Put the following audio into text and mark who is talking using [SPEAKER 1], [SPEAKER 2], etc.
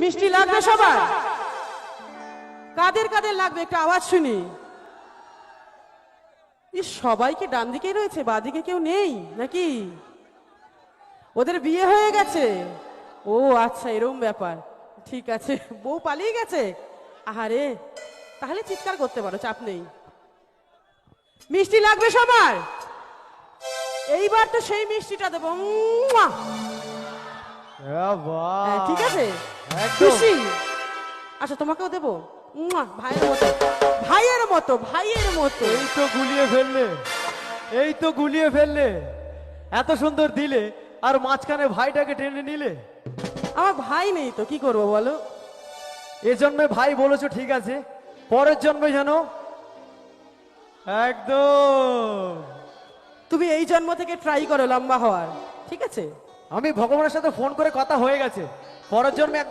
[SPEAKER 1] মিষ্টি লাগবে সবার? কাদের কাদের লাগবে একটু আওয়াজ শুনি। সবাই কি ডান দিকে রয়েছে, বাদিকে কেউ নেই নাকি? ওদের বিয়ে হয়ে গেছে? ও আচ্ছা, এরকম ব্যাপার। ঠিক আছে, বউ পালিয়ে গেছে। আহারে, তাহলে চিৎকার করতে পারো, চাপ নেই। মিষ্টি লাগবে সবার? এইবার তো সেই মিষ্টিটা দেবো। হ্যাঁ, ঠিক আছে, খুশি? আচ্ছা, তোমাকেও দেবো। ভাইয়ের মতো, ভাইয়ের মতো, ভাইয়ের মতো।
[SPEAKER 2] এই তো গুলিয়ে ফেললে, এই তো গুলিয়ে ফেললে। এত সুন্দর দিলে আর মাঝখানে ভাইটাকে টেনে নিলে।
[SPEAKER 1] আমার ভাই নেই তো, কি করবো বলো?
[SPEAKER 2] এজন্যে ভাই বলেছো, ঠিক আছে, পরের জন্মে যেন একদম।
[SPEAKER 1] তুমি এই জন্ম থেকে ট্রাই করো লম্বা হওয়ার, ঠিক আছে?
[SPEAKER 2] আমি ভগবানের সাথে ফোন করে কথা হয়ে গেছে, পরের জন্মে একদম